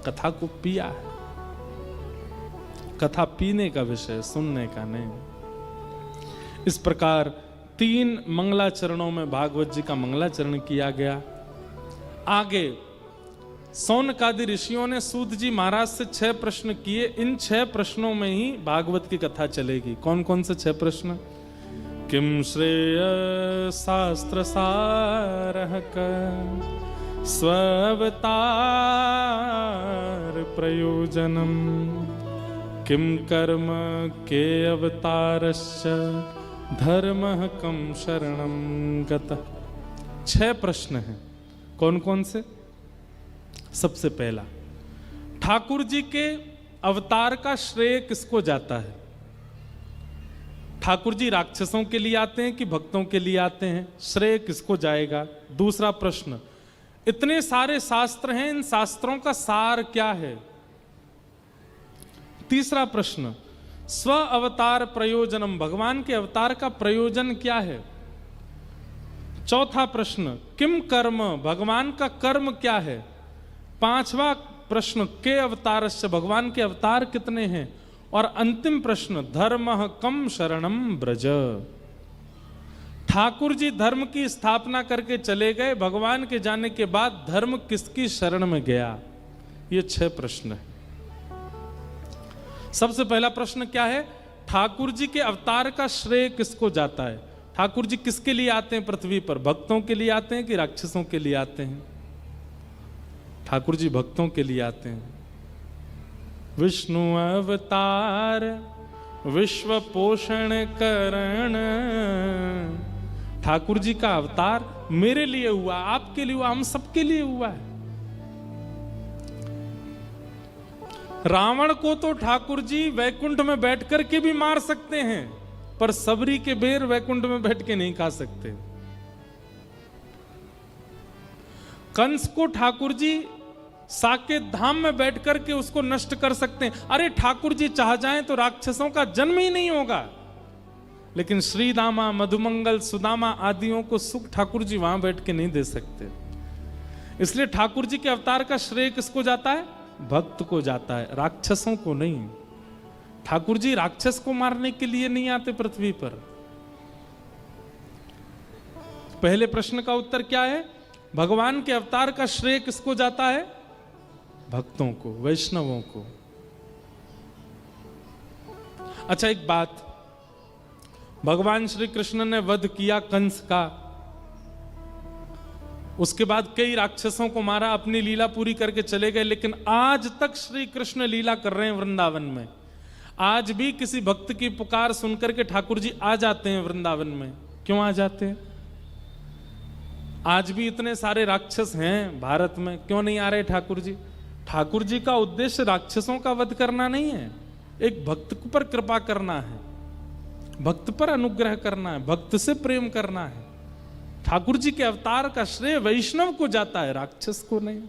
कथा को पिया है। कथा पीने का विषय, सुनने का नहीं। इस प्रकार 3 मंगलाचरणों में भागवत जी का मंगलाचरण किया गया। आगे सौनकादि ऋषियों ने सूत जी महाराज से 6 प्रश्न किए। इन 6 प्रश्नों में ही भागवत की कथा चलेगी। कौन कौन से 6 प्रश्न? किम श्रेय शास्त्र सारः स्वावतार प्रयोजनम किम कर्म के अवतारस्य धर्मः कम शरणम गतः। 6 प्रश्न हैं। कौन कौन से? सबसे पहला, ठाकुर जी के अवतार का श्रेय किसको जाता है? ठाकुर जी राक्षसों के लिए आते हैं कि भक्तों के लिए आते हैं? श्रेय किसको जाएगा? दूसरा प्रश्न, इतने सारे शास्त्र हैं, इन शास्त्रों का सार क्या है? तीसरा प्रश्न, स्व अवतार प्रयोजनम, भगवान के अवतार का प्रयोजन क्या है? चौथा प्रश्न, किम कर्म, भगवान का कर्म क्या है? पांचवा प्रश्न, के अवतारस्य, भगवान के अवतार कितने हैं? और अंतिम प्रश्न, धर्मः कम शरणम ब्रज। ठाकुर जी धर्म की स्थापना करके चले गए, भगवान के जाने के बाद धर्म किसकी शरण में गया? ये 6 प्रश्न है। सबसे पहला प्रश्न क्या है? ठाकुर जी के अवतार का श्रेय किसको जाता है? ठाकुर जी किसके लिए आते हैं पृथ्वी पर? भक्तों के लिए आते हैं कि राक्षसों के लिए आते हैं? ठाकुर जी भक्तों के लिए आते हैं। विष्णु अवतार विश्व पोषण करण, ठाकुर जी का अवतार मेरे लिए हुआ, आपके लिए हुआ, हम सबके लिए हुआ है। रावण को तो ठाकुर जी वैकुंठ में बैठ करके भी मार सकते हैं, पर सबरी के बेर वैकुंठ में बैठ के नहीं खा सकते। कंस को ठाकुर जी साकेत धाम में बैठ करके उसको नष्ट कर सकते हैं। अरे ठाकुर जी चाह जाएं तो राक्षसों का जन्म ही नहीं होगा, लेकिन श्री दामा, मधुमंगल, सुदामा आदियों को सुख ठाकुर जी वहां बैठ के नहीं दे सकते। इसलिए ठाकुर जी के अवतार का श्रेय किसको जाता है? भक्त को जाता है, राक्षसों को नहीं। ठाकुर जी राक्षस को मारने के लिए नहीं आते पृथ्वी पर। पहले प्रश्न का उत्तर क्या है? भगवान के अवतार का श्रेय किसको जाता है? भक्तों को, वैष्णवों को। अच्छा एक बात, भगवान श्री कृष्ण ने वध किया कंस का, उसके बाद कई राक्षसों को मारा, अपनी लीला पूरी करके चले गए, लेकिन आज तक श्री कृष्ण लीला कर रहे हैं वृंदावन में। आज भी किसी भक्त की पुकार सुनकर के ठाकुर जी आ जाते हैं वृंदावन में। क्यों आ जाते हैं? आज भी इतने सारे राक्षस हैं भारत में, क्यों नहीं आ रहे ठाकुर जी? ठाकुर जी का उद्देश्य राक्षसों का वध करना नहीं है, एक भक्त पर कृपा करना है, भक्त पर अनुग्रह करना है, भक्त से प्रेम करना है। ठाकुर जी के अवतार का श्रेय वैष्णव को जाता है, राक्षस को नहीं।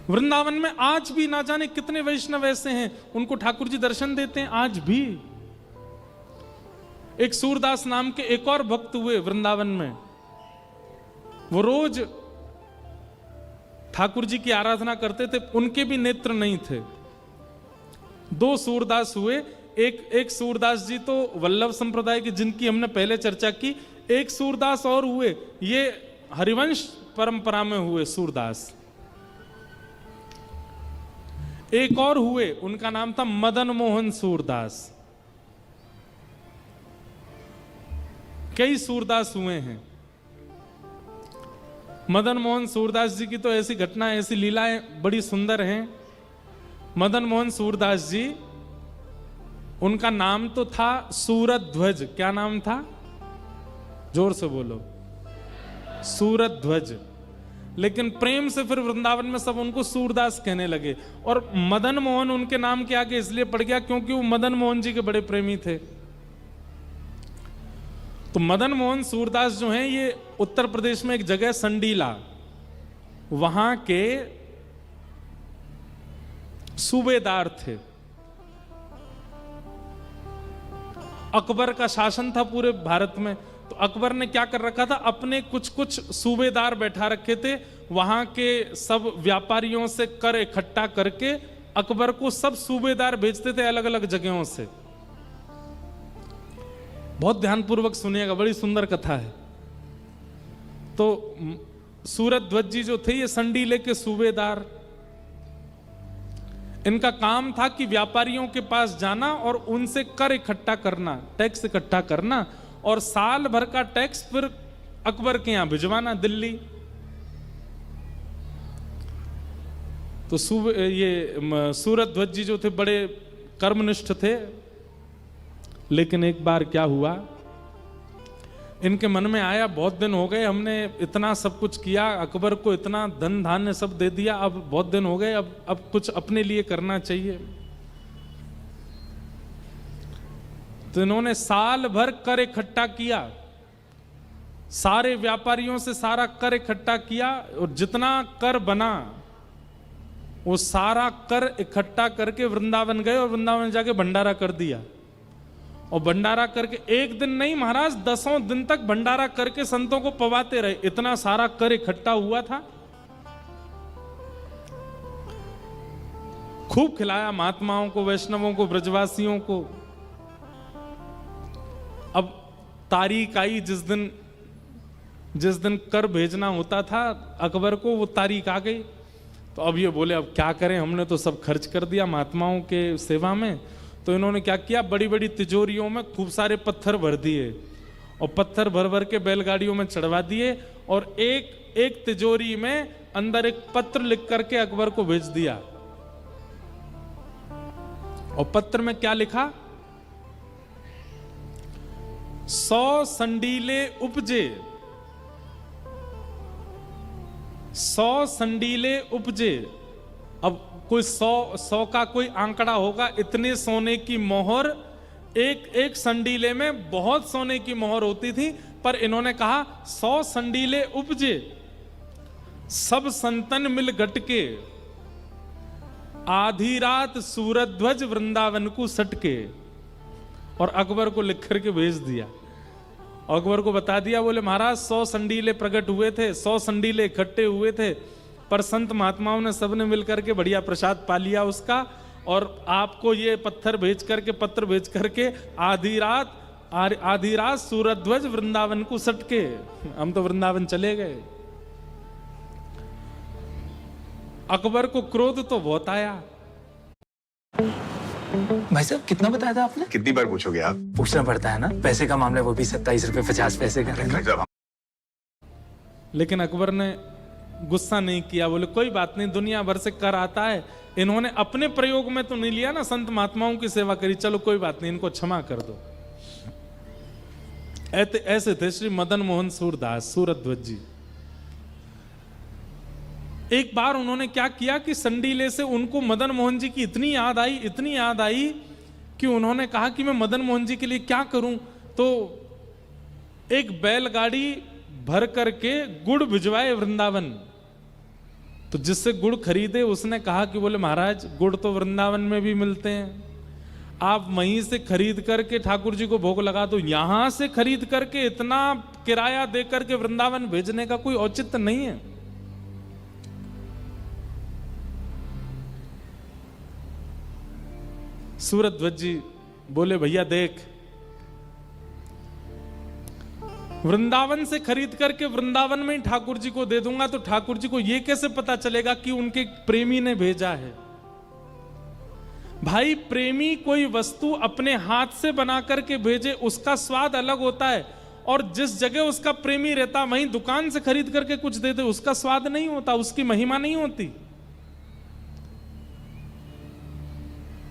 वृंदावन में आज भी ना जाने कितने वैष्णव ऐसे हैं, उनको ठाकुर जी दर्शन देते हैं आज भी। एक सूरदास नाम के एक और भक्त हुए वृंदावन में, वो रोज ठाकुर जी की आराधना करते थे, उनके भी नेत्र नहीं थे। 2 सूरदास हुए, एक सूरदास जी तो वल्लभ संप्रदाय के, जिनकी हमने पहले चर्चा की। एक सूरदास और हुए, ये हरिवंश परंपरा में हुए सूरदास। एक और हुए, उनका नाम था मदन मोहन सूरदास। कई सूरदास हुए हैं। मदन मोहन सूरदास जी की तो ऐसी घटना, ऐसी लीलाएं बड़ी सुंदर हैं। मदन मोहन सूरदास जी, उनका नाम तो था सूरध्वज। क्या नाम था? जोर से बोलो। सूरध्वज। लेकिन प्रेम से फिर वृंदावन में सब उनको सूरदास कहने लगे, और मदन मोहन उनके नाम के आगे इसलिए पड़ गया क्योंकि वो मदन मोहन जी के बड़े प्रेमी थे। तो मदन मोहन सूरदास जो हैं, ये उत्तर प्रदेश में एक जगह संडीला, वहां के सूबेदार थे। अकबर का शासन था पूरे भारत में, तो अकबर ने क्या कर रखा था, अपने कुछ कुछ सूबेदार बैठा रखे थे, वहां के सब व्यापारियों से कर इकट्ठा करके अकबर को सब सूबेदार भेजते थे अलग अलग जगहों से। बहुत ध्यानपूर्वक सुनिएगा, बड़ी सुंदर कथा है। तो सूरध्वज जी जो थे ये संडीले के सूबेदार, इनका काम था कि व्यापारियों के पास जाना और उनसे कर इकट्ठा करना, टैक्स इकट्ठा करना, और साल भर का टैक्स फिर अकबर के यहां भिजवाना दिल्ली। तो ये सूरध्वज जी जो थे बड़े कर्मनिष्ठ थे, लेकिन एक बार क्या हुआ, इनके मन में आया बहुत दिन हो गए हमने इतना सब कुछ किया, अकबर को इतना धन धान्य सब दे दिया, अब बहुत दिन हो गए, अब कुछ अपने लिए करना चाहिए। तो इन्होंने साल भर कर इकट्ठा किया, सारे व्यापारियों से सारा कर इकट्ठा किया, और जितना कर बना वो सारा कर इकट्ठा करके वृंदावन गए और वृंदावन जाके भंडारा कर दिया। और भंडारा करके एक दिन नहीं महाराज, 10 दिन तक भंडारा करके संतों को पवाते रहे, इतना सारा कर इकट्ठा हुआ था। खूब खिलाया महात्माओं को, वैष्णवों को, ब्रजवासियों को। अब तारीख आई जिस दिन कर भेजना होता था अकबर को, वो तारीख आ गई। तो अब ये बोले अब क्या करें, हमने तो सब खर्च कर दिया महात्माओं के सेवा में। तो इन्होंने क्या किया, बड़ी बड़ी तिजोरियों में खूब सारे पत्थर भर दिए, और पत्थर भर भर के बैलगाड़ियों में चढ़वा दिए, और एक एक तिजोरी में अंदर एक पत्र लिख करके अकबर को भेज दिया। और पत्र में क्या लिखा, 100 संडीले उपजे, 100 संडीले उपजे। अब कोई 100 का कोई आंकड़ा होगा, इतने सोने की मोहर, एक संडीले में बहुत सोने की मोहर होती थी, पर इन्होंने कहा 100 संडीले उपजे, सब संतन मिल गटके, आधी रात सूरध्वज वृंदावन को सटके। और अकबर को लिख करके भेज दिया। अकबर को बता दिया, बोले महाराज 100 संडीले प्रकट हुए थे, 100 संडीले इकट्ठे हुए थे, पर संत महात्माओं ने सबने मिलकर के बढ़िया प्रसाद पा लिया उसका, और आपको ये पत्थर भेज करके, पत्र भेज करके आधी रात सूरध्वज वृंदावन को सटके, हम तो वृंदावन चले गए। अकबर को क्रोध तो बहुत आया। भाई साहब कितना बताया था आपने? कितनी बार पूछोगे आप? पूछना पड़ता है ना, पैसे का मामला, वो भी 27 रुपए 50 पैसे का। लेकिन अकबर ने गुस्सा नहीं किया, बोले कोई बात नहीं, दुनिया भर से कर आता है, इन्होंने अपने प्रयोग में तो नहीं लिया ना, संत महात्माओं की सेवा करी, चलो कोई बात नहीं, इनको क्षमा कर दो। ऐसे थे श्री मदन मोहन सूरदास, सूरध्वज जी। एक बार उन्होंने क्या किया कि संडीले से उनको मदन मोहन जी की इतनी याद आई कि उन्होंने कहा कि मैं मदन मोहन जी के लिए क्या करूं। तो एक बैलगाड़ी भर करके गुड़ भिजवाए वृंदावन। तो जिससे गुड़ खरीदे उसने कहा कि बोले महाराज गुड़ तो वृंदावन में भी मिलते हैं, आप वहीं से खरीद करके ठाकुर जी को भोग लगा दो। यहां से खरीद करके इतना किराया दे करके वृंदावन भेजने का कोई औचित्य नहीं है। सूरध्वज जी बोले भैया देख, वृंदावन से खरीद करके वृंदावन में ही ठाकुर जी को दे दूंगा, तो ठाकुर जी को यह कैसे पता चलेगा कि उनके प्रेमी ने भेजा है। भाई प्रेमी कोई वस्तु अपने हाथ से बना करके भेजे उसका स्वाद अलग होता है, और जिस जगह उसका प्रेमी रहता वहीं दुकान से खरीद करके कुछ दे दे उसका स्वाद नहीं होता, उसकी महिमा नहीं होती।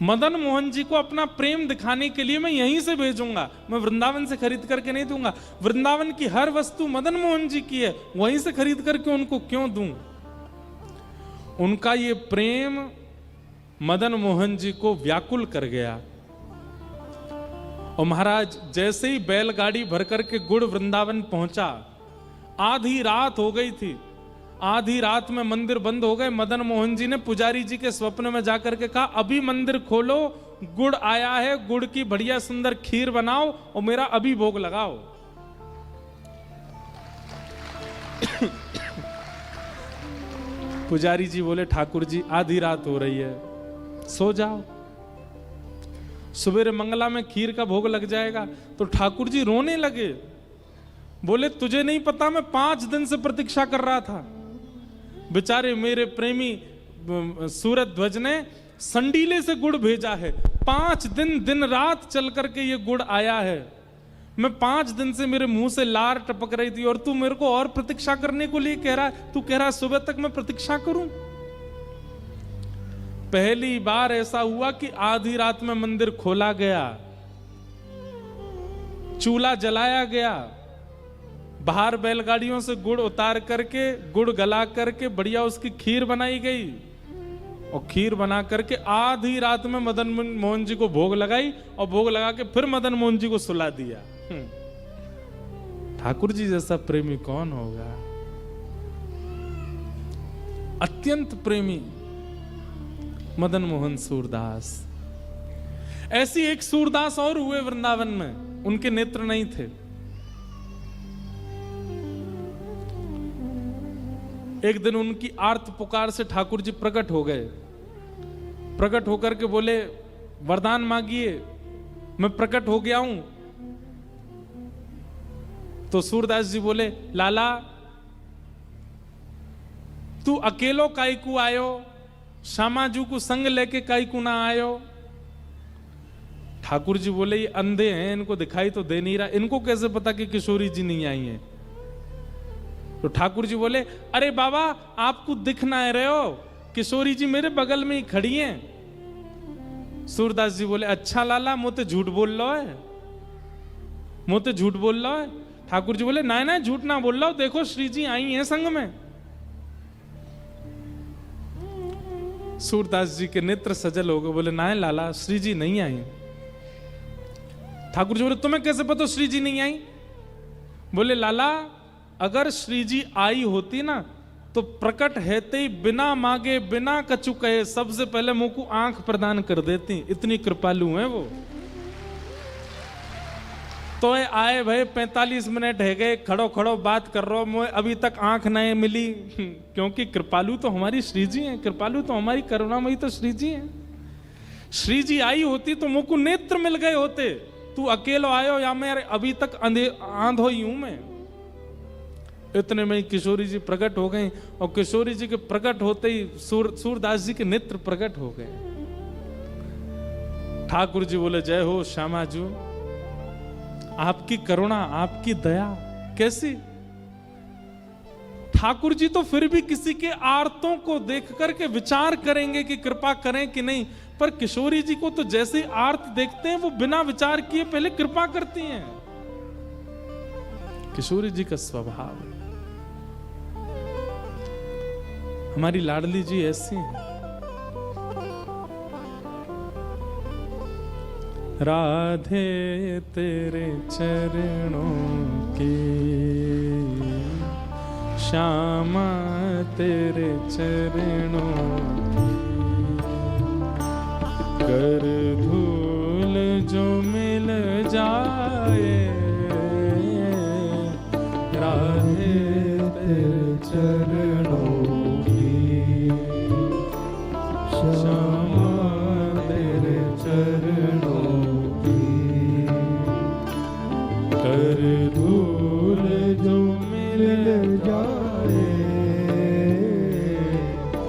मदन मोहन जी को अपना प्रेम दिखाने के लिए मैं यहीं से भेजूंगा, मैं वृंदावन से खरीद करके नहीं दूंगा। वृंदावन की हर वस्तु मदन मोहन जी की है, वहीं से खरीद करके उनको क्यों दूं। उनका ये प्रेम मदन मोहन जी को व्याकुल कर गया। और महाराज जैसे ही बैलगाड़ी भर करके गुड़ वृंदावन पहुंचा, आधी रात हो गई थी, आधी रात में मंदिर बंद हो गए। मदन मोहन जी ने पुजारी जी के स्वप्न में जाकर के कहा अभी मंदिर खोलो, गुड़ आया है, गुड़ की बढ़िया सुंदर खीर बनाओ और मेरा अभी भोग लगाओ। पुजारी जी बोले ठाकुर जी आधी रात हो रही है, सो जाओ, सवेरे मंगला में खीर का भोग लग जाएगा। तो ठाकुर जी रोने लगे, बोले तुझे नहीं पता मैं 5 दिन से प्रतीक्षा कर रहा था। बेचारे मेरे प्रेमी सूरज ध्वज ने संडीले से गुड़ भेजा है, 5 दिन दिन रात चल करके ये गुड़ आया है। मैं 5 दिन से मेरे मुंह से लार टपक रही थी और तू मेरे को और प्रतीक्षा करने को लिए कह रहा है। तू कह रहा है सुबह तक मैं प्रतीक्षा करूं। पहली बार ऐसा हुआ कि आधी रात में मंदिर खोला गया, चूल्हा जलाया गया, बाहर बैलगाड़ियों से गुड़ उतार करके गुड़ गला करके बढ़िया उसकी खीर बनाई गई और खीर बना करके आधी रात में मदन मोहन जी को भोग लगाई और भोग लगा के फिर मदन मोहन जी को सुला दिया। ठाकुर जी जैसा प्रेमी कौन होगा? अत्यंत प्रेमी मदन मोहन सूरदास। ऐसी एक सूरदास और हुए वृंदावन में, उनके नेत्र नहीं थे। एक दिन उनकी आर्त पुकार से ठाकुर जी प्रकट हो गए। प्रकट होकर के बोले वरदान मांगिए, मैं प्रकट हो गया हूं। तो सूरदास जी बोले लाला तू अकेलो काईकू आयो, श्यामाजू को संग लेके काईकू ना आयो। ठाकुर जी बोले ये अंधे हैं, इनको दिखाई तो दे नहीं रहा, इनको कैसे पता कि किशोरी जी नहीं आई हैं? तो ठाकुर जी बोले अरे बाबा आपको दिख ना रहे हो, किशोरी जी मेरे बगल में ही खड़ी हैं। सूरदास जी बोले अच्छा लाला मुझे झूठ बोल लो है, मुझे झूठ बोल लो है। ठाकुर जी बोले ना ना झूठ ना बोल लो, देखो श्री जी आई हैं संग में। सूरदास जी के नेत्र सजल हो गए, बोले ना लाला श्री जी नहीं आई। ठाकुर जी बोले तुम्हें कैसे पता श्री जी नहीं आई? बोले लाला अगर श्री जी आई होती ना तो प्रकट हेते ही बिना मांगे बिना कछु कहे सबसे पहले मुंह को आंख प्रदान कर देती, इतनी कृपालु हैं वो। तो आए भाई 45 मिनट है गए, खड़ो खड़ो बात कर रहा हूं, मुझे अभी तक आंख नहीं मिली, क्योंकि कृपालु तो हमारी श्री जी हैं, कृपालु तो हमारी करुणामयी तो श्री जी हैं। श्री जी आई होती तो मुंह को नेत्र मिल गए होते। तू अकेलो आयो या मैं अभी तक आंधो ही हूं मैं। इतने में किशोरी जी प्रकट हो गई और किशोरी जी के प्रकट होते ही सूरदास जी के नेत्र प्रकट हो गए। ठाकुर जी बोले जय हो श्यामाजू, आपकी करुणा आपकी दया कैसी। ठाकुर जी तो फिर भी किसी के आर्तों को देख करके विचार करेंगे कि कृपा करें कि नहीं, पर किशोरी जी को तो जैसे आर्त देखते हैं वो बिना विचार किए पहले कृपा करती हैं। किशोरी जी का स्वभाव है। हमारी लाडली जी ऐसी हैं। राधे तेरे चरणों की, श्यामा तेरे चरणों की, कर धूल जो मिल जाए, राधे तेरे चरणों की, श्यामा तेरे चरणों की, कर धूल जो मिल जाए।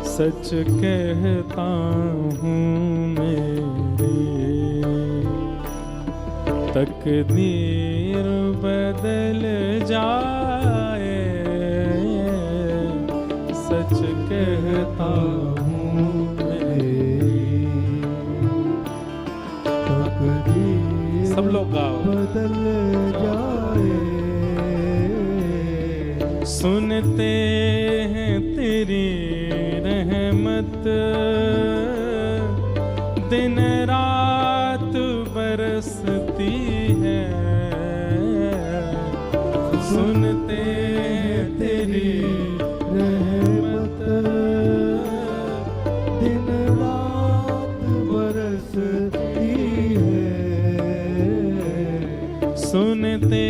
सच कहता हूँ मेरी तकदीर बदल जाए, सच कहता हूँ मेरी तकदीर सब लोग गाओ बदल जाए। सुनते हैं तेरी रहमत दिन रात बरसती है, सुनते तेरी रहमत दिन रात बरसती है, सुनते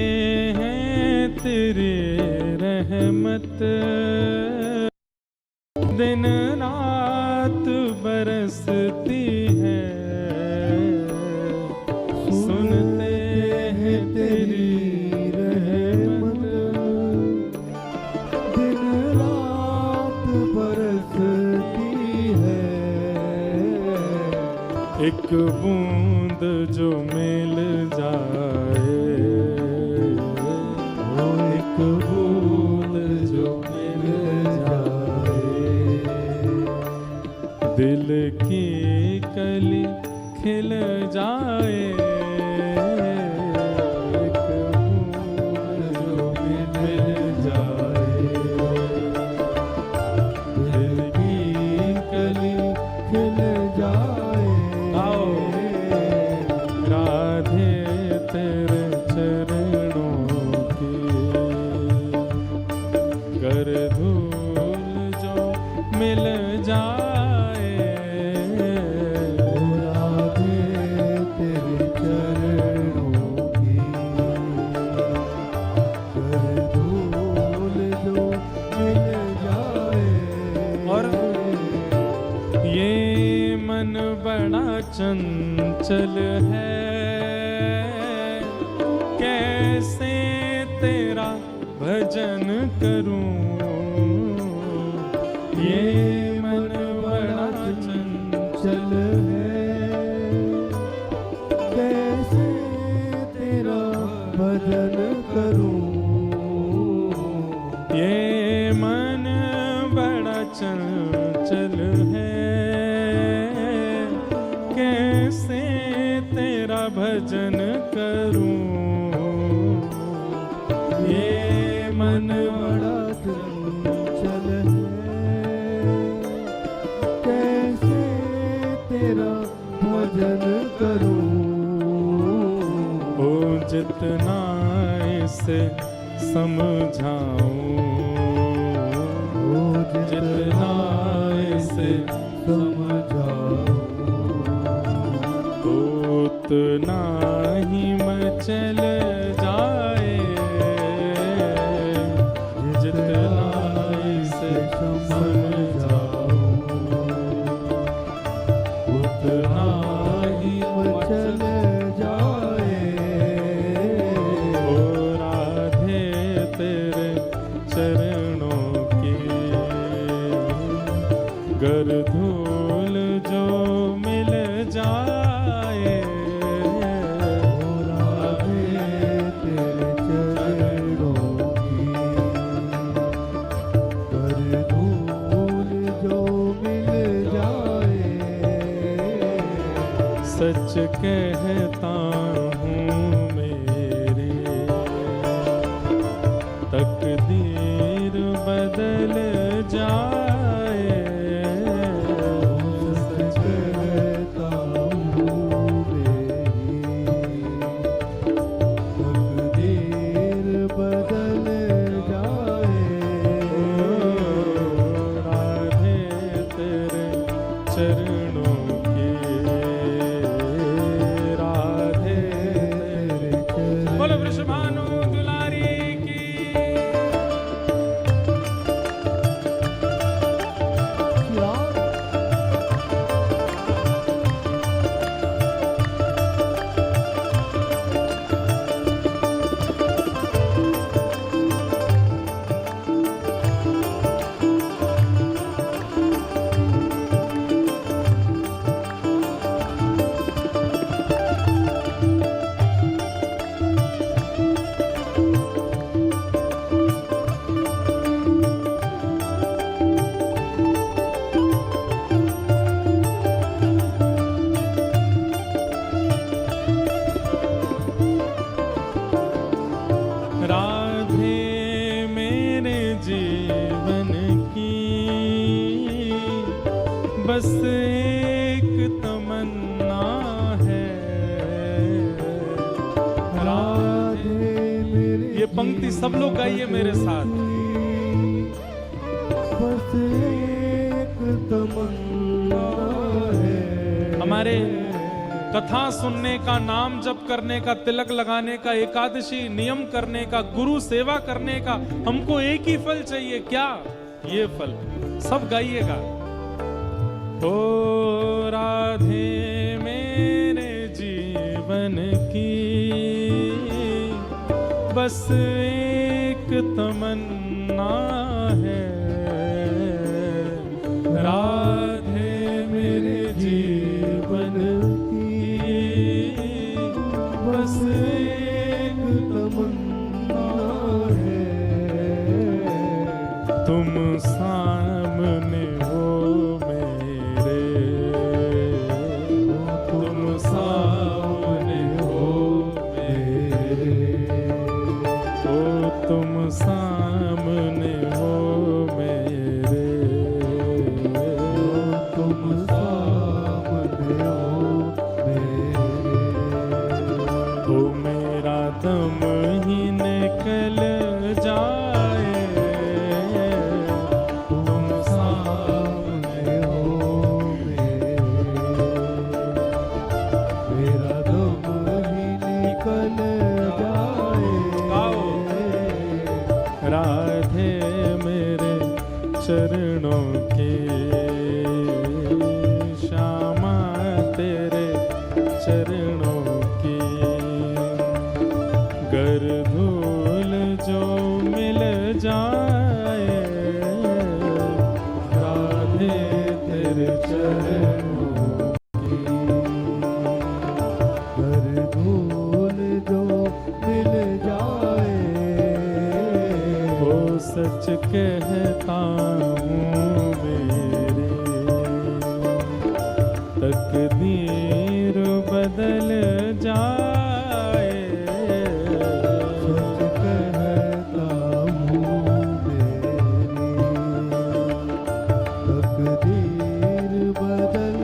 हैं तेरी रहमत दिन रात बरसती है, सुनते हैं तेरी रहमत। दिन रात बरसती है, एक बूंद जो मिल जाए, वो एक बूंद जो मिल जाए, दिल की कली खिल जाए। एक बूंद जो मिल जाए, दिल की कली खिल जाए। आओ राधे तेरे चरणों की कर धूल जो मिल जाए। राधे तेरे चरणों की कर धूल जो मिल जाए। और ये मन बड़ा चंचल है, कैसे तेरा भजन करूं। ये मन बड़ा चल है, कैसे तेरा भजन करूं। ये मन बड़ा चंचल है, कैसे तेरा भजन करूं। ये मन बड़ा चंचल है, कैसे तेरा भजन करूं। ओ जितना इसे समझाऊं, ओ जितना इसे समझाऊं, उतना ही मचल जाए। जितना इसे समझाऊं, उतना ही चल जाए। ओ राधे तेरे चरणों की गर धूल जो मिल जाए। ओ राधे तेरे चरणों की कर धूल जो मिल जाए। सच कहता हूँ मेरी तकदीर बदल जाए। सच कहता हूँ मेरी तकदीर बदल जाए। राधे तेरे चरणों की राधे तेरे चरण बोलो वृषभानु दुलारी की। बस एक तमन्ना है राधे मेरे ये पंक्ति सब लोग गाइए मेरे साथ। बस एक तमन्ना है। हमारे कथा सुनने का, नाम जप करने का, तिलक लगाने का, एकादशी नियम करने का, गुरु सेवा करने का हमको एक ही फल चाहिए, क्या? ये फल सब गाइएगा। ओ राधे मेरे जीवन की बस एक तमन्ना है, राधे मेरे जीवन की बस एक तमन्ना है, तुम सामने हो मेरे, तुम सामने हो मेरे, ओ तुम सामने हो मेरे, तुम सामने हो मेरे, तो मेरा दम ही निकल जाए, तुम सामने हो मेरे, मेरा दम ही निकल जाए, राधे मेरे चरणों की श्यामा तेरे चरणों की गर धूल जो मिल जाए, राधे तेरे चरणों की हर धूल जो मिल जाए, वो सच कहता हूँ मेरी तकदीर बदल जाए, सच कहता हूँ मेरी तकदीर बदल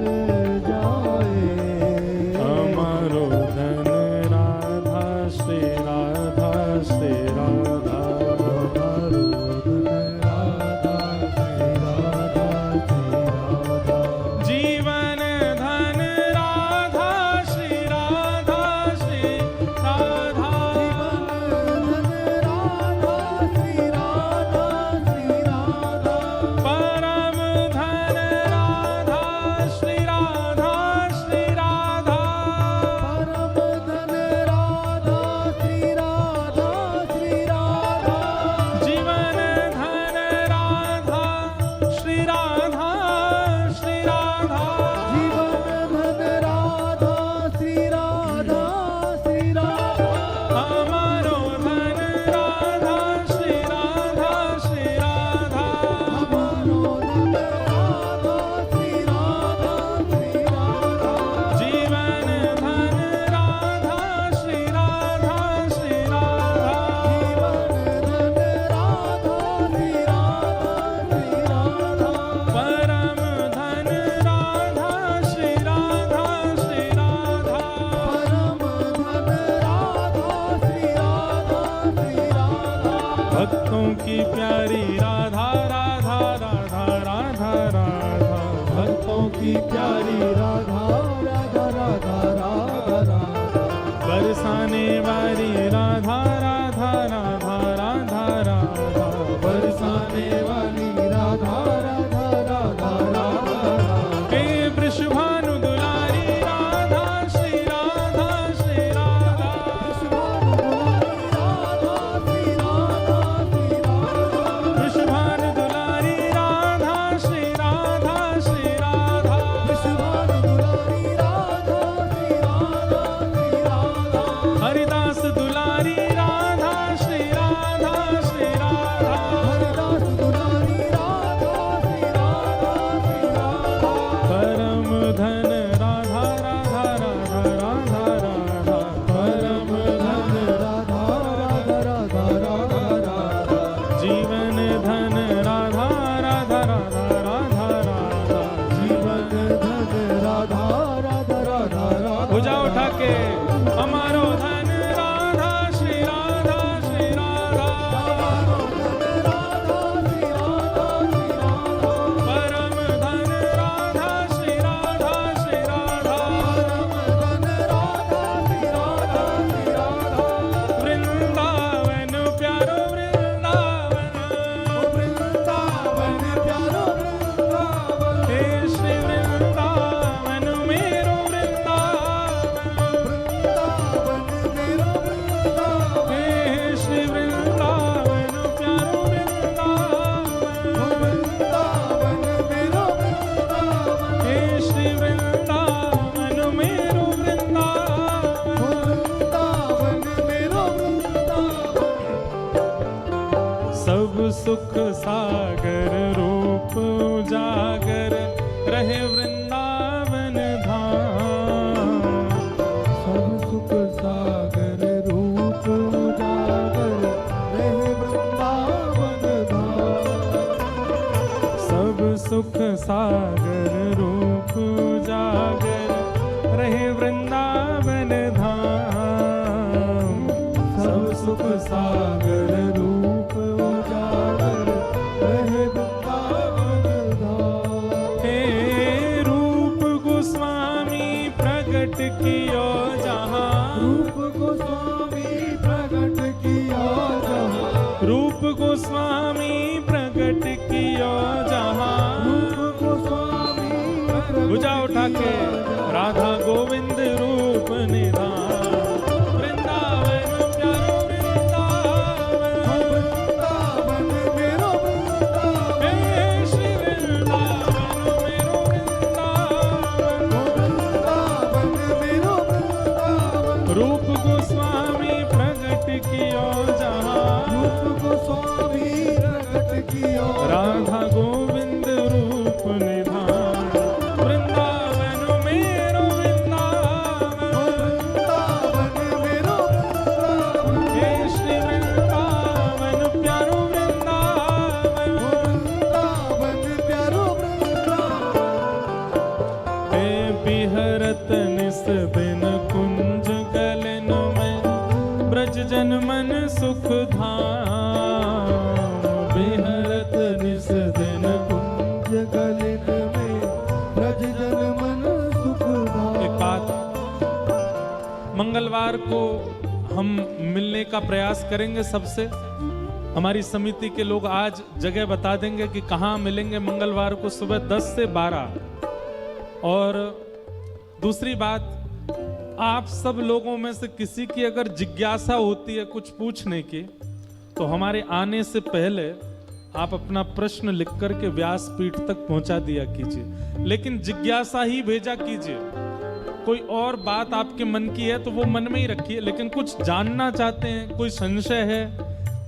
सब सुख सागर रूप उजागर रहे वृंदावन धाम। सब सुख सागर रूप उजागर रहे वृंदावन धाम। हे रूप गोस्वामी प्रकट कियो जहाँ, रूप गोस्वामी प्रकट किया जहाँ, रूप गोस्वामी प्रकट कियो जहाँ। रूप गोस्वामी प्रकट भुजा उठा के किया जहाँ। राधा गोविंद रूप निधान। वृंदावन प्यारो वृंदावन, वृंदावन मेरो वृंदावन, हे श्री वृंदावन मेरो वृंदावन। वृंदावन मेरो वृंदावन। रूप गोस्वामी प्रकट कियो जहाँ, रूप गोस्वामी प्रकट किया राधा गोविंद रूप निधान। वृंदावन मेरो वृंदावन, वृंदावन मेरो वृंदावन। हे श्री वृंदावन प्यारो वृंदावन। वृंदावन प्यारो वृंदावन। हे बिहरत निस दिन कुंज गलन में, ब्रज जन मन सुख धाम। बिहरत निस दिन कुंज गलित में ब्रज जन मन सुख धाम। एक बात, मंगलवार को हम मिलने का प्रयास करेंगे सबसे। हमारी समिति के लोग आज जगह बता देंगे कि कहाँ मिलेंगे मंगलवार को सुबह 10 से 12। और दूसरी बात, आप सब लोगों में से किसी की अगर जिज्ञासा होती है कुछ पूछने की, तो हमारे आने से पहले आप अपना प्रश्न लिख करके व्यासपीठ तक पहुंचा दिया कीजिए, लेकिन जिज्ञासा ही भेजा कीजिए। कोई और बात आपके मन की है तो वो मन में ही रखिए, लेकिन कुछ जानना चाहते हैं, कोई संशय है,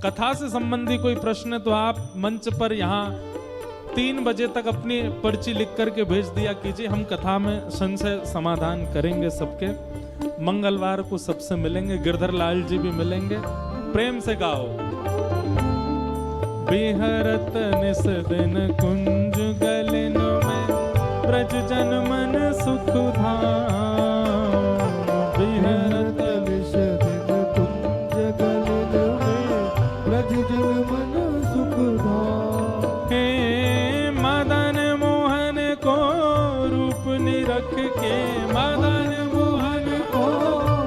कथा से संबंधी कोई प्रश्न है, तो आप मंच पर यहाँ 3 बजे तक अपनी पर्ची लिख करके भेज दिया कीजिए। हम कथा में संशय समाधान करेंगे सबके। मंगलवार को सबसे मिलेंगे, गिरधर लाल जी भी मिलेंगे। प्रेम से गाओ। बिहरत निस दिन कुंज गलिन में, ब्रज जन मन सुख धाम। बिहरत निस दिन कुंज गलित में ब्रज जन मन सुख धाम। हे मदन मोहन को रूप निरख के, मदन मोहन को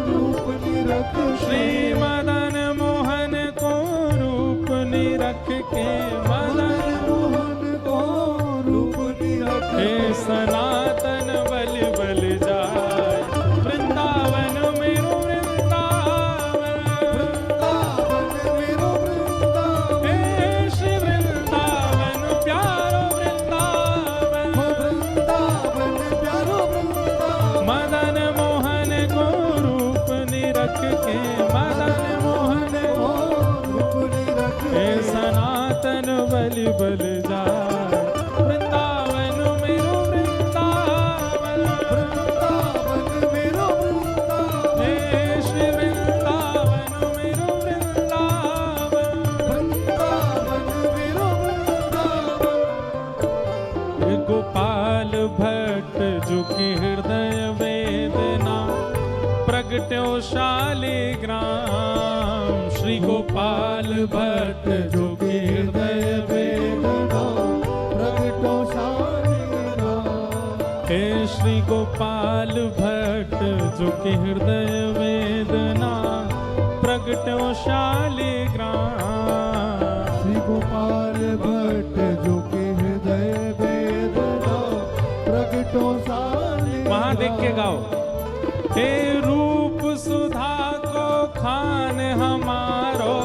रूप निरख श्री मदन मोहन को रूप निरख के, मदन मोहन को रूप निरख हे सनातन बल बल जाय। वृंदावन मेरो वृंदावन, वृंदावन मेरो वृंदावन। हे श्री वृंदावन प्यारो वृंदावन। वृंदावन प्यारो वृंदावन। मदन मोहन को रूप निरख के, मदन मोहन को रूप निरख हे सनातन बलि बल जाय। वृंदावन मेरो वृंदावन, वृंदावन मेरो वृंदावन। हे श्री वृंदावन मेरो वृंदावन। वृंदावन मेरो वृंदावन। हे गोपाल भट्ट जो कि हृदय वेदना प्रगट्यो शालिग्राम। श्री गोपाल भट्ट जो कि हृदय वेदना प्रगटो शालिग्राम। हे श्री गोपाल भट्ट जो कि हृदय वेदना प्रगट्यो शालिग्राम। श्री गोपाल भट्ट जो के हृदय वेदना प्रगटो शालिग्राम। वहां देख के गाओ। हे रूप सुधा को खान हमारो,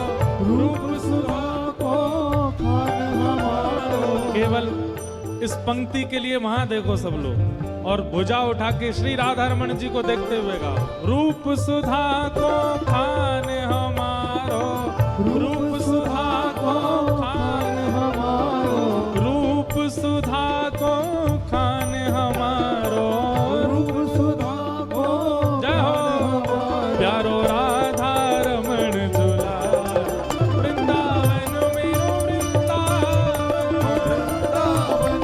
रूप सुधा को खान हमारो। केवल इस पंक्ति के लिए वहां देखो सब लोग, और भुजा उठा के श्री राधा रमन जी को देखते हुए गाओ। रूप सुधा को खान हमारो, रूप सुधा को खान हमारो। रूप सुधा को खान हमारो। रूप सुधा को जय हो प्यारो राधा रमन झूला। वृंदावन मेरो वृंदावन, वृंदावन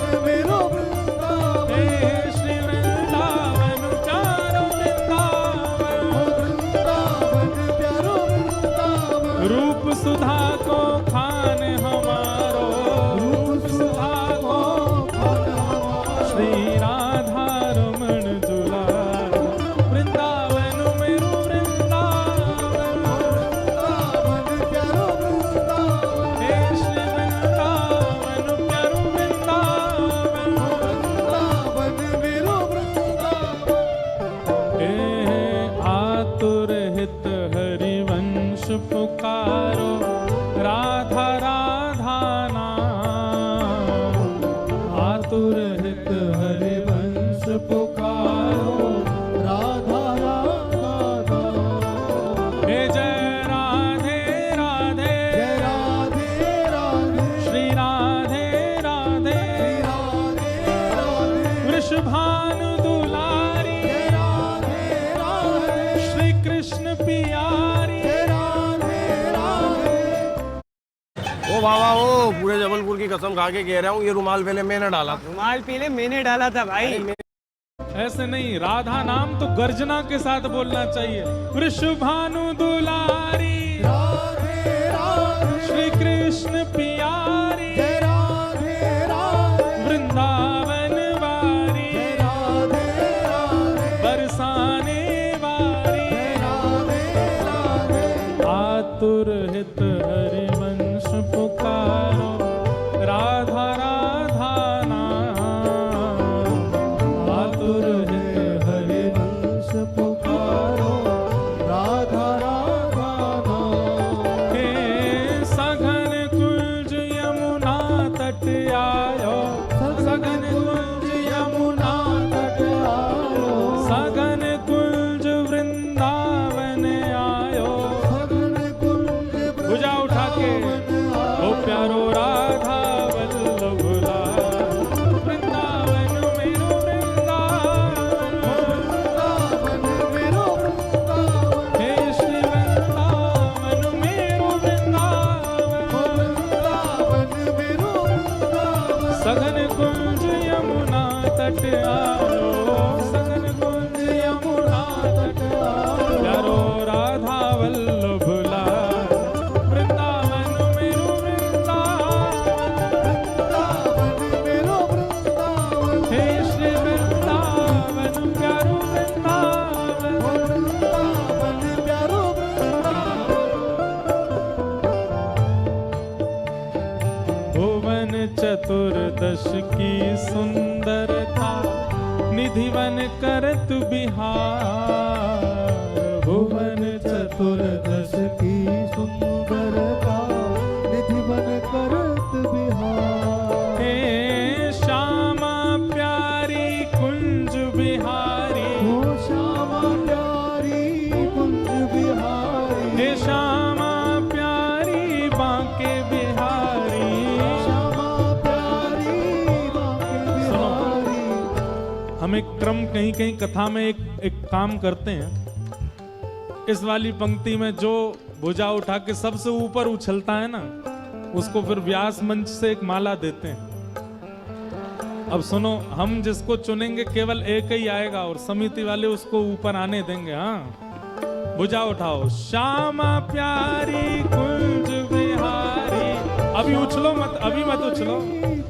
श्री राधा रमण दुलार वृंदावन मेरो वृंदावन प्यारो वृंदावन हे श्री वृंदावन प्यारो वृंदावन मेरो वृंदावन हे आतुर हित हरिवंश पुकारो राधा राधा नाम आतुर हित हरिवंश पुकारो राधा राधा हे जय राधे राधे जय राधे राधे श्री राधे राधे राधे राधे वृषभानु दुलारी जय राधे राधे श्री कृष्ण पियारी ओ बाबा ओ पूरे जबलपुर की कसम खा के कह रहा हूँ ये रुमाल पहले मैंने डाला था। रुमाल पीले मैंने डाला था भाई। ऐसे नहीं, राधा नाम तो गर्जना के साथ बोलना चाहिए। वृषभानु दुलारी राधे राधे श्री कृष्ण पियारी जय राधे राधे वृंदावन वारी जय राधे राधे बरसाने वारी जय राधे राधे आतुर हित हरिवंश पुकारो राधा राधा नाम आतुर हित हरिवंश पुकारो राधा राधा नाम हे सघन कुंज यमुना तट आयो सघन कुंज यमुना तट आयो सघन कुंज वृंदावन आयो सघन कुंज भुजा उठा के ओ प्यारो राधा वल्लभ लाल वृंदावन मेरो वृंदावन वृंदावन मेरो वृंदावन हे श्री वृंदावन मेरो वृंदावन वृंदावन मेरो वृंदावन सघन कुंज यमुना तट आयो सघन कुंज यमुना तट आयो प्यारो राधा वल्लभ लाल वृंदावन मेरो वृंदावन मेरो वृंदावन हे श्री वृंदावन प्यारो वृंदावन वृंदावन प्यारो वृंदावन भुवन चतुर्दश की सुंदरता निधिवन करत बिहार भुवन चतुर्दश की सुंदरता निधिवन करत बिहार हे श्यामा प्यारी कुंज बिहारी ओ श्यामा प्यारी कुंज बिहारी हे श्यामा प्यारी बांके बिहारी श्यामा प्यारी बांके बिहारी हम एक क्रम कहीं कहीं कथा में एक काम करते हैं। इस वाली पंक्ति में जो भुजा उठा के सबसे ऊपर उछलता है ना, उसको फिर व्यास मंच से एक माला देते हैं। अब सुनो, हम जिसको चुनेंगे केवल एक ही आएगा और समिति वाले उसको ऊपर आने देंगे। हाँ, भुजा उठाओ। श्यामा प्यारी कुंज बिहारी, अभी उछलो मत, अभी मत उछलो।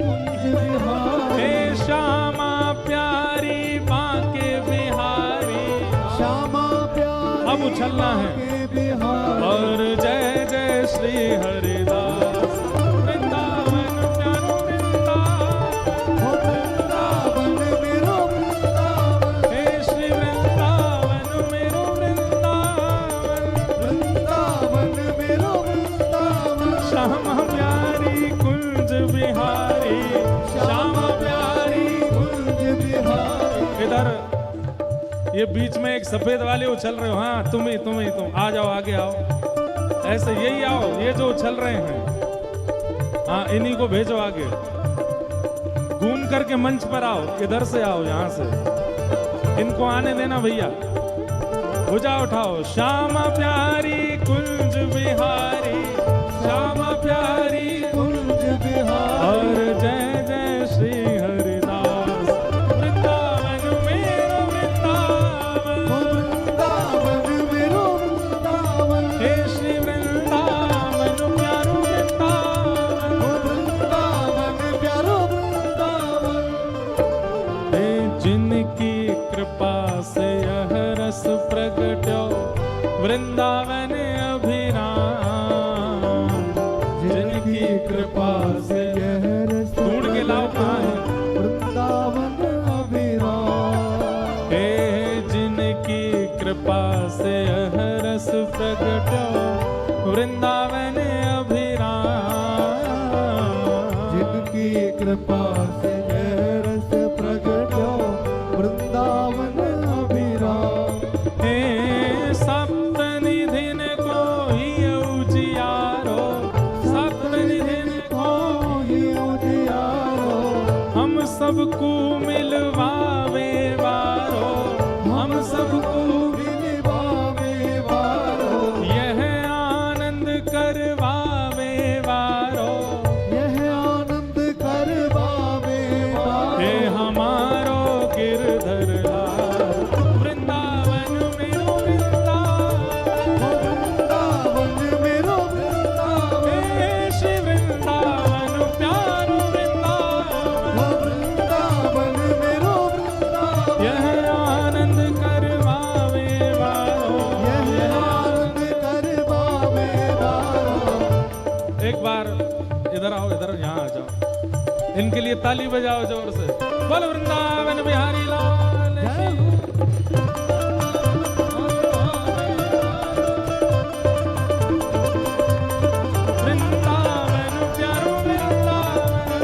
कुंज बिहारी हे श्यामा प्यारी बांके बिहारी, श्यामा प्यारी अब उछलना है। बांके बिहारी और जय जय श्री हरिदास वृंदावन प्यारो वृंदावन वृंदावन मेरो वृंदावन हे श्री वृंदावन मेरो वृंदावन वृंदावन मेरो वृंदावन श्यामा प्यारी कुंज बिहारी श्यामा प्यारी कुंज बिहारी इधर ये बीच में एक सफेद वाले उछल रहे हो। हाँ, तुम आ जाओ, आगे आओ, ऐसे यही आओ, ये जो उछल रहे हैं। हाँ, इन्हीं को भेजो आगे, घूम करके मंच पर आओ, इधर से आओ, यहाँ से इनको आने देना भैया। भुजा उठाओ। श्यामा प्यारी कुंज बिहारी श्यामा प्यारी कुंज बिहारी और जय जय श्री हरिदास वृंदावन मेरो वृंदावन वृंदावन मेरो वृंदावन हे श्री वृंदावन प्यारो वृंदावन वृंदावन प्यारो वृंदावन कृपा से यह रस प्रगटो वृंदावन अभिराम। जिनकी कृपा से यह रस प्रगटो वृंदावन अभिराम। हे सप्तनिधिन को ही उजियारो, सप्तनिधिन को ही उजियारो, हम सबको मिलवावे वारो, हम सबको मिलवावे वारो, यह आनंद करवावे वारो, यह आनंद करवावे वारो। हे हमारो गिरधर लाल वृंदावन मेरो वृंदावन मेरो वृंदावन, हे श्री वृंदावन प्यारो वृंदावन, वृंदावन मेरो वृंदावन, यह आनंद करवावे वारो, यह आनंद करवावे वारो। एक बार इधर आओ, इधर यहाँ आ जाओ, इनके लिए ताली बजाओ जोर से। बोल वृंदावन बिहारी लाल की। वृंदावन प्यारो वृंदावन,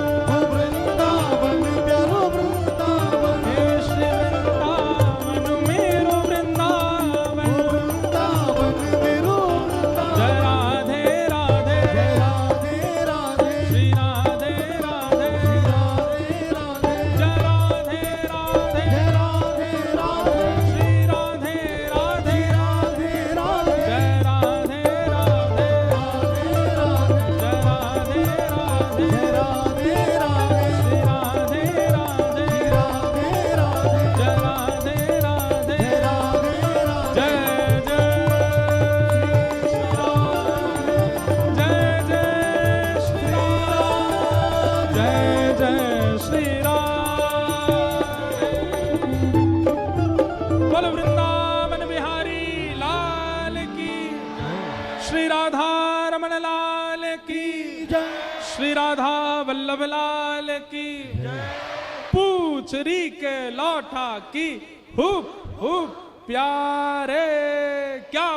वृंदावन प्यारो वृंदावन, हे श्री वृंदावन मेरो वृंदावन। वृंदावन मेरो वृंदावन। जय राधे राधे, जय राधे राधे, श्री राधे राधे, राधे राधे, जय राधे राधे, जय राधे राधे, श्री राधे राधे, राधे राधे, जय राधे राधे, राधे राधे, जय राधे राधे, जय राधे राधे, श्री राधे राधे, राधे राधे, जय राधे राधे, जय राधे जय जय श्री राम, जय जय श्री राम। बोल वृंदावन बिहारी लाल की, श्री राधा रमन लाल की, श्री राधा वल्लभ लाल की, पूछ री के लौटा की, हुप हुप प्यारे क्या